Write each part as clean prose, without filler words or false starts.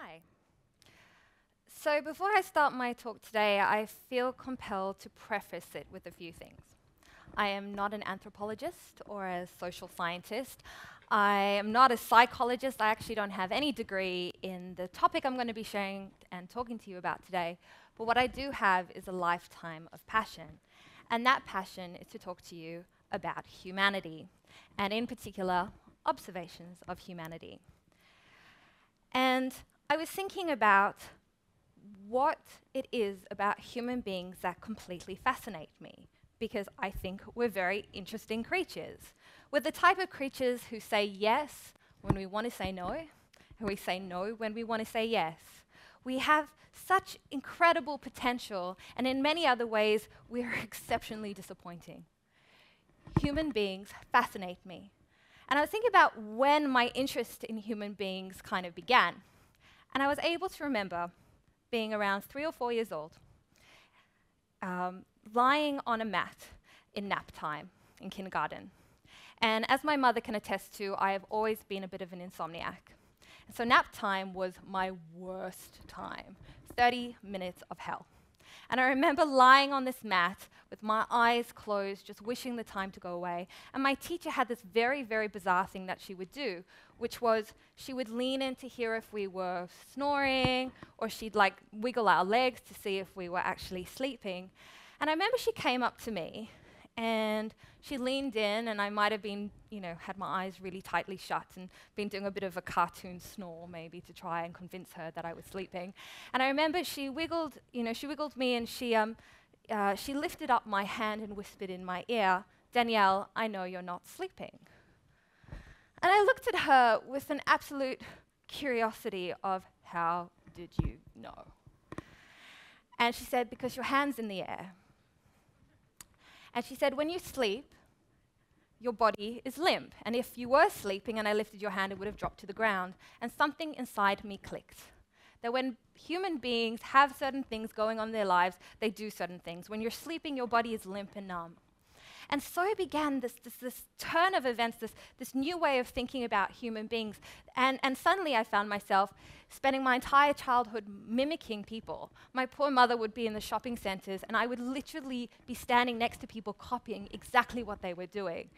Hi. So before I start my talk today, I feel compelled to preface it with a few things. I am not an anthropologist or a social scientist. I am not a psychologist. I actually don't have any degree in the topic I'm going to be sharing and talking to you about today. But what I do have is a lifetime of passion. And that passion is to talk to you about humanity, and in particular, observations of humanity. And I was thinking about what it is about human beings that completely fascinate me, because I think we're very interesting creatures. We're the type of creatures who say yes when we want to say no, and we say no when we want to say yes. We have such incredible potential, and in many other ways, we're exceptionally disappointing. Human beings fascinate me. And I was thinking about when my interest in human beings kind of began. And I was able to remember being around 3 or 4 years old, lying on a mat in nap time in kindergarten. And as my mother can attest to, I have always been a bit of an insomniac. And so nap time was my worst time, 30 minutes of hell. And I remember lying on this mat with my eyes closed, just wishing the time to go away. And my teacher had this very, very bizarre thing that she would do, which was she would lean in to hear if we were snoring, or she'd like wiggle our legs to see if we were actually sleeping. And I remember she came up to me and she leaned in, and I might have been, had my eyes really tightly shut and been doing a bit of a cartoon snore maybe to try and convince her that I was sleeping. And I remember she wiggled me, and she lifted up my hand and whispered in my ear, "Danielle, I know you're not sleeping." And I looked at her with an absolute curiosity of, "How did you know?" And she said, "Because your hand's in the air." And she said, "When you sleep, your body is limp. And if you were sleeping and I lifted your hand, it would have dropped to the ground." And something inside me clicked. That when human beings have certain things going on in their lives, they do certain things. When you're sleeping, your body is limp and numb. And so began this turn of events, this new way of thinking about human beings. And suddenly I found myself spending my entire childhood mimicking people. My poor mother would be in the shopping centers, and I would literally be standing next to people copying exactly what they were doing.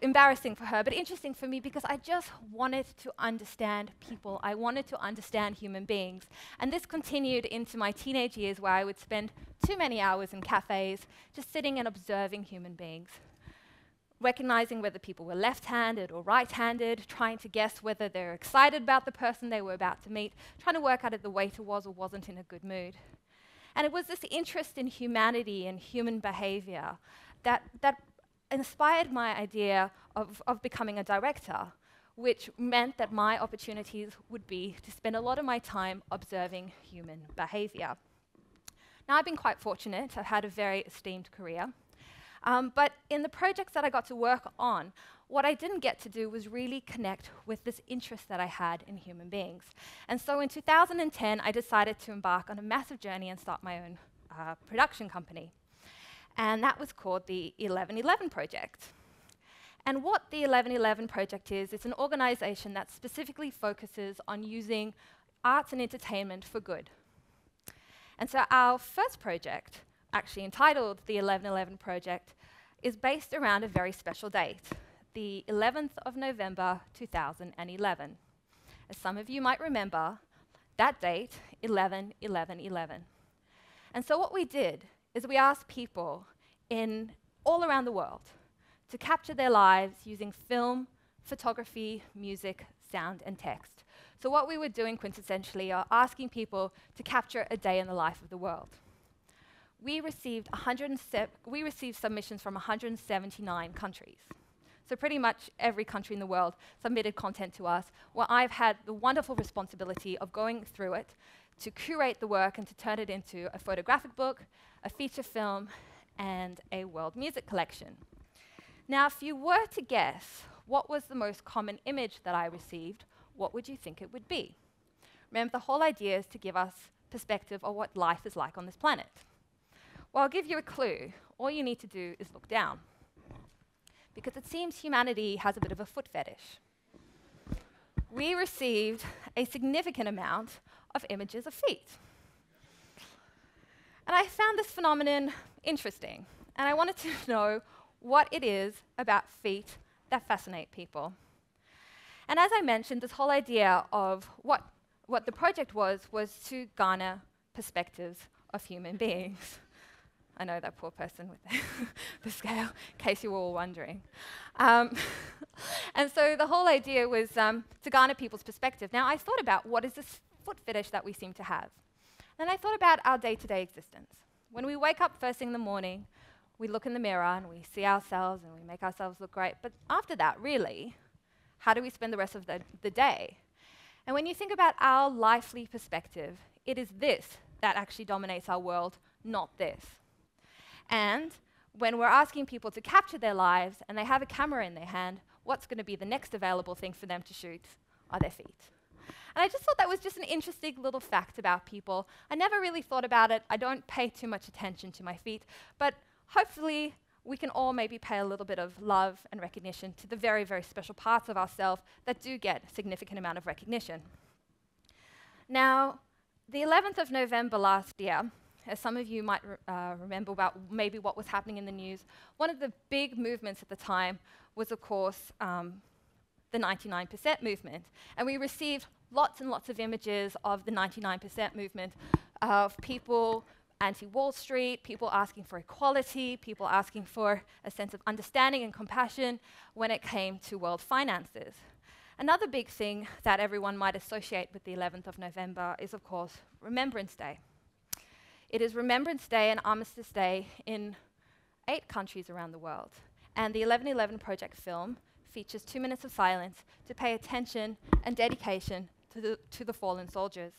Embarrassing for her, but interesting for me, because I just wanted to understand people. I wanted to understand human beings. And this continued into my teenage years, where I would spend too many hours in cafes just sitting and observing human beings, recognizing whether people were left-handed or right-handed, trying to guess whether they're excited about the person they were about to meet, trying to work out if the waiter was or wasn't in a good mood. And it was this interest in humanity and human behavior that inspired my idea of becoming a director, which meant that my opportunities would be to spend a lot of my time observing human behavior. Now, I've been quite fortunate. I've had a very esteemed career. But in the projects that I got to work on, what I didn't get to do was really connect with this interest that I had in human beings. And so in 2010, I decided to embark on a massive journey and start my own production company. And that was called the 1111 Project. And what the 1111 Project is, it's an organization that specifically focuses on using arts and entertainment for good. And so our first project, actually entitled the 1111 Project, is based around a very special date, the 11th of November, 2011. As some of you might remember, that date, 11/11/11. And so what we did is we asked people all around the world to capture their lives using film, photography, music, sound, and text. So what we were doing quintessentially are asking people to capture a day in the life of the world. We received submissions from 179 countries. So pretty much every country in the world submitted content to us, where I've had the wonderful responsibility of going through it to curate the work and to turn it into a photographic book, a feature film, and a world music collection. Now, if you were to guess what was the most common image that I received, what would you think it would be? Remember, the whole idea is to give us perspective of what life is like on this planet. Well, I'll give you a clue. All you need to do is look down, because it seems humanity has a bit of a foot fetish. we received a significant amount of images of feet. And I found this phenomenon interesting, and I wanted to know what it is about feet that fascinate people. And as I mentioned, this whole idea of what the project was to garner perspectives of human beings. I know that poor person with the scale, in case you were all wondering. And so the whole idea was to garner people's perspective. Now, I thought about what is this foot fetish that we seem to have. Then I thought about our day-to-day existence. When we wake up first thing in the morning, we look in the mirror and we see ourselves and we make ourselves look great. But after that, really, how do we spend the rest of the day? And when you think about our lively perspective, it is this that actually dominates our world, not this. And when we're asking people to capture their lives and they have a camera in their hand, what's going to be the next available thing for them to shoot are their feet. And I just thought that was just an interesting little fact about people. I never really thought about it. I don't pay too much attention to my feet, but hopefully we can all maybe pay a little bit of love and recognition to the very, very special parts of ourselves that do get a significant amount of recognition. Now, the 11th of November last year, as some of you might remember about maybe what was happening in the news, one of the big movements at the time was, of course, the 99% movement. And we received lots and lots of images of the 99% movement of people anti-Wall Street, people asking for equality, people asking for a sense of understanding and compassion when it came to world finances. Another big thing that everyone might associate with the 11th of November is, of course, Remembrance Day. It is Remembrance Day and Armistice Day in 8 countries around the world. And the 11/11 Project film features 2 minutes of silence to pay attention and dedication to the fallen soldiers.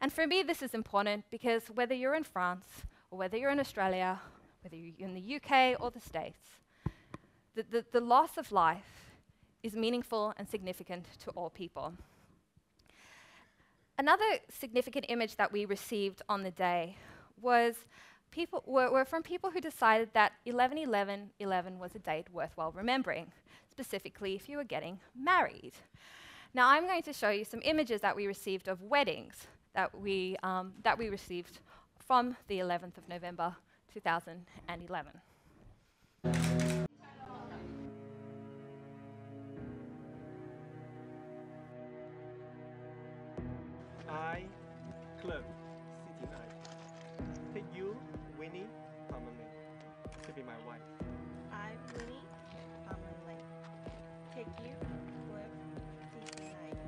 And for me, this is important because whether you're in France or whether you're in Australia, whether you're in the UK or the States, the loss of life is meaningful and significant to all people. Another significant image that we received on the day was were from people who decided that 11/11/11 was a date worthwhile remembering, specifically if you were getting married. Now, I'm going to show you some images that we received of weddings that we received from the 11th of November 2011. I, Club, City Night. Take you, Winnie, Palmerley, to be my wife. I, Winnie, Palmerley, take you, Cliff, City Night,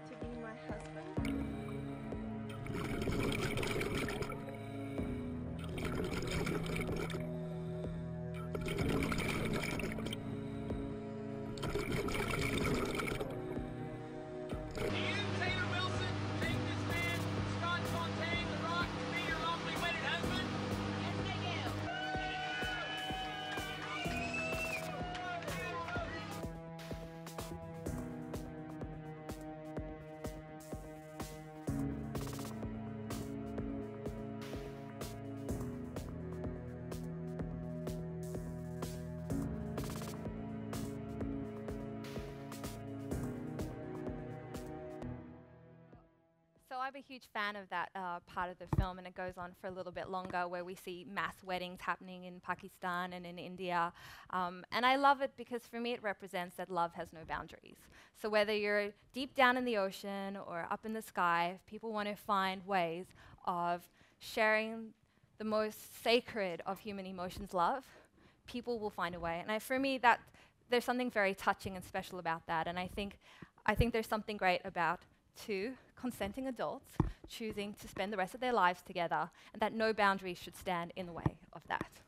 to be my husband. So I'm a huge fan of that part of the film, and it goes on for a little bit longer where we see mass weddings happening in Pakistan and in India. And I love it because for me it represents that love has no boundaries. So whether you're deep down in the ocean or up in the sky, if people want to find ways of sharing the most sacred of human emotions, love, people will find a way. And for me, there's something very touching and special about that. And I think there's something great about 2 consenting adults choosing to spend the rest of their lives together, and that no boundaries should stand in the way of that.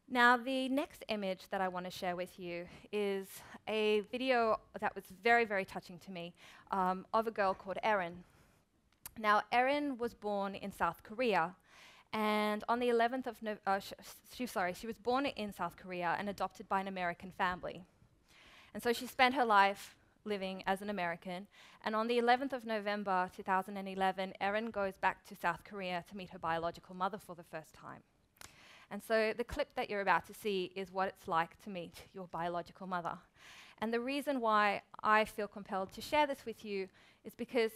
Now, the next image that I want to share with you is a video that was very, very touching to me of a girl called Erin. Now, Erin was born in South Korea, and on the 11th of she was born in South Korea and adopted by an American family. And so she spent her life living as an American, and on the 11th of November 2011, Erin goes back to South Korea to meet her biological mother for the first time. And so the clip that you're about to see is what it's like to meet your biological mother. And the reason why I feel compelled to share this with you is because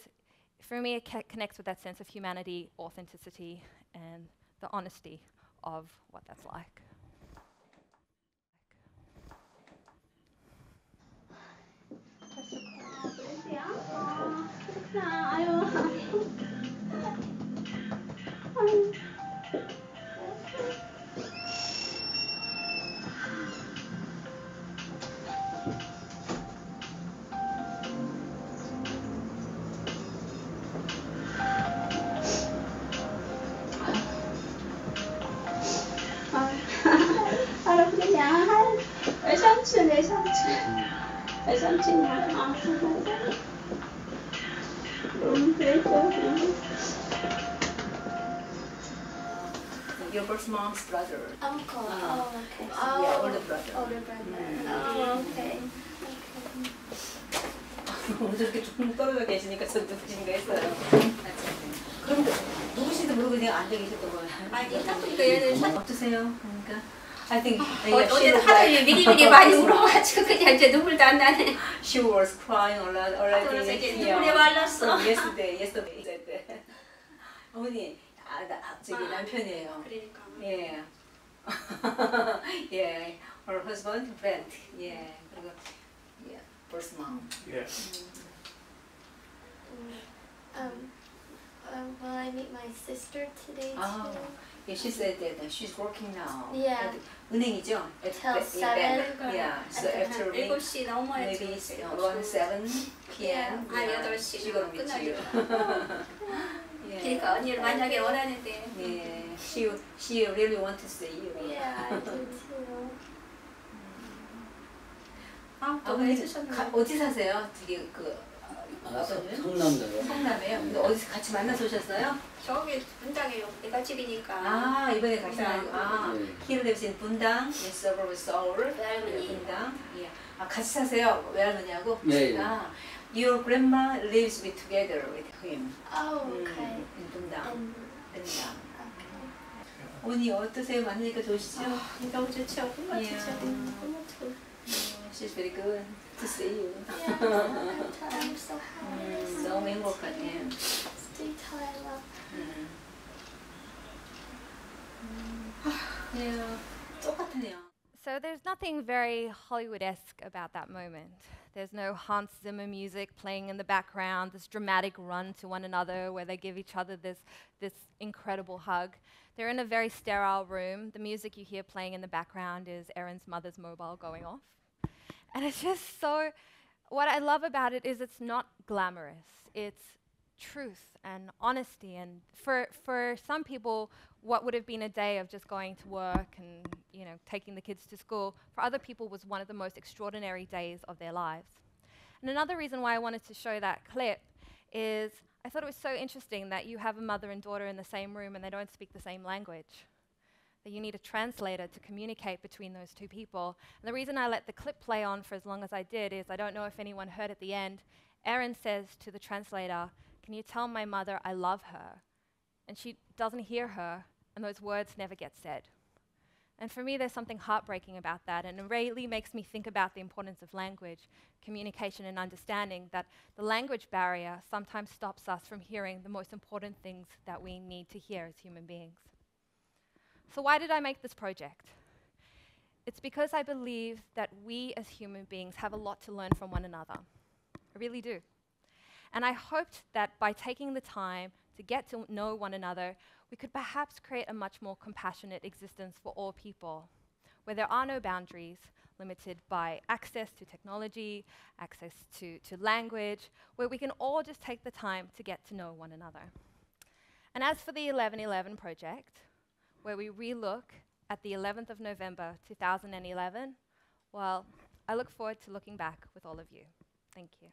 for me it connects with that sense of humanity, authenticity, and the honesty of what that's like. Your first mom's brother. Uncle. Oh, okay. Yeah, older brother. Older brother. Oh, okay. 오늘 이렇게 조금 떨어져 계시니까 저 누구신가 했어요. 그럼 누구신지 모르고 그냥 앉아 계셨던 거예요? 아니, 딱 보니까 얘는 어떠세요? 그러니까 I think 어제도 하도 미리미리 많이 울어가지고 그냥 이제 눈물도 안 나네. she was crying already. 그래서 이제 눈물이 말랐어. yesterday. 어머니, 저기 남편이에요. 그러니까. 예. 예. Her husband, Brent. 예. 그리고 예. First mom. Yeah. Will I meet my sister today too? Yeah, she said that she's working now. Yeah. 은행이죠? Till 7. Yeah. So after 7시 넘어야 maybe around 7 p.m. 한 8시 she's gonna meet you. 그러니까 언니를 만나길 원하는데. Yeah. She really want to see you. Yeah, I do too. 또 어머니 해주셨네. 어디 사세요? 되게 그 아버님? 성남도요. 성남에요? 근데 어디서 같이 만나서 오셨어요? 저기 분당에 내가 집이니까. 아 이번에 같이 분당. 네. Here lives in 분당, in suburb of Seoul. 외할머니. 분당. 예. 아 같이 사세요? 외할머니하고? 네. 아, your grandma lives with together with him. Oh, okay. in 분당. And, 분당. okay. 어머니 어떠세요? 만나니까 좋으시죠? 너무 좋죠. 정말 Yeah. 좋죠. 너무 좋아. She's very good to see you. Yeah, I'm so happy. 너무 행복하네. Stay till I love. 예, 똑같네요. So there's nothing very Hollywood-esque about that moment. There's no Hans Zimmer music playing in the background, this dramatic run to one another where they give each other this incredible hug. They're in a very sterile room. The music you hear playing in the background is Erin's mother's mobile going off. And it's just so, what I love about it is it's not glamorous. It's truth and honesty. And for some people, what would have been a day of just going to work and taking the kids to school, for other people was one of the most extraordinary days of their lives. And another reason why I wanted to show that clip is I thought it was so interesting that you have a mother and daughter in the same room and they don't speak the same language. That you need a translator to communicate between those two people. And the reason I let the clip play on for as long as I did is I don't know if anyone heard at the end, Erin says to the translator, "Can you tell my mother I love her?" And she doesn't hear her, and those words never get said. And for me, there's something heartbreaking about that, and it really makes me think about the importance of language, communication, and understanding that the language barrier sometimes stops us from hearing the most important things that we need to hear as human beings. So why did I make this project? It's because I believe that we as human beings have a lot to learn from one another. I really do. And I hoped that by taking the time to get to know one another, we could perhaps create a much more compassionate existence for all people, where there are no boundaries limited by access to technology, access to language, where we can all just take the time to get to know one another. And as for the 11/11 project, where we relook at the 11th of November 2011, well, I look forward to looking back with all of you. Thank you.